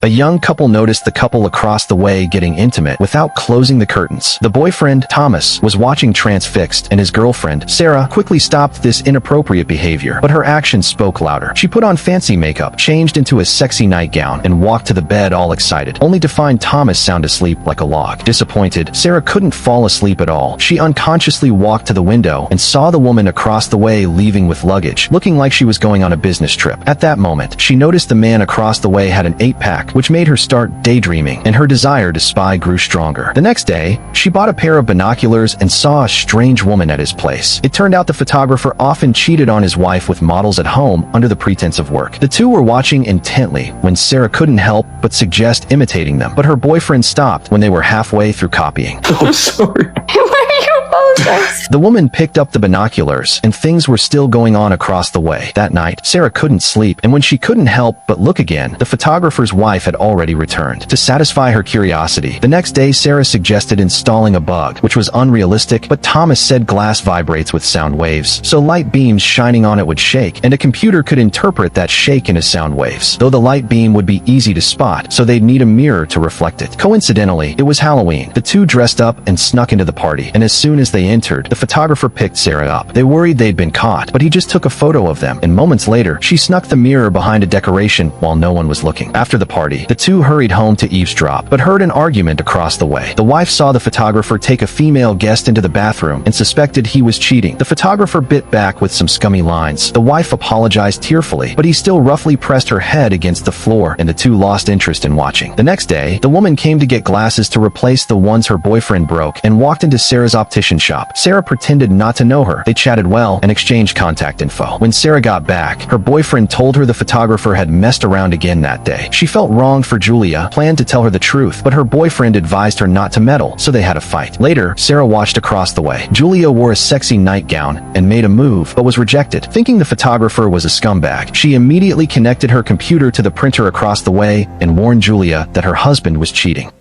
A young couple noticed the couple across the way getting intimate without closing the curtains. The boyfriend, Thomas, was watching transfixed, and his girlfriend, Sarah, quickly stopped this inappropriate behavior, but her actions spoke louder. She put on fancy makeup, changed into a sexy nightgown, and walked to the bed all excited, only to find Thomas sound asleep like a log. Disappointed, Sarah couldn't fall asleep at all. She unconsciously walked to the window and saw the woman across the way leaving with luggage, looking like she was going on a business trip. At that moment, she noticed the man across the way had an 8-pack, which made her start daydreaming, and her desire to spy grew stronger. The next day, she bought a pair of binoculars and saw a strange woman at his place. It turned out the photographer often cheated on his wife with models at home under the pretense of work. The two were watching intently when Sarah couldn't help but suggest imitating them, but her boyfriend stopped when they were halfway through copying. I'm sorry. The woman picked up the binoculars, and things were still going on across the way. That night, Sarah couldn't sleep, and when she couldn't help but look again, the photographer's wife had already returned. To satisfy her curiosity, the next day Sarah suggested installing a bug, which was unrealistic, but Thomas said glass vibrates with sound waves, so light beams shining on it would shake, and a computer could interpret that shake into sound waves. Though the light beam would be easy to spot, so they'd need a mirror to reflect it. Coincidentally, it was Halloween. The two dressed up and snuck into the party, and as soon as they entered, the photographer picked Sarah up. They worried they'd been caught, but he just took a photo of them, and moments later, she snuck the mirror behind a decoration while no one was looking. After the party, the two hurried home to eavesdrop, but heard an argument across the way. The wife saw the photographer take a female guest into the bathroom and suspected he was cheating. The photographer bit back with some scummy lines. The wife apologized tearfully, but he still roughly pressed her head against the floor, and the two lost interest in watching. The next day, the woman came to get glasses to replace the ones her boyfriend broke and walked into Sarah's optician shop. Sarah pretended not to know her. They chatted well and exchanged contact info. When Sarah got back, her boyfriend told her the photographer had messed around again that day. She felt wronged for Julia, planned to tell her the truth, but her boyfriend advised her not to meddle, so they had a fight. Later, Sarah watched across the way. Julia wore a sexy nightgown and made a move, but was rejected. Thinking the photographer was a scumbag, she immediately connected her computer to the printer across the way and warned Julia that her husband was cheating.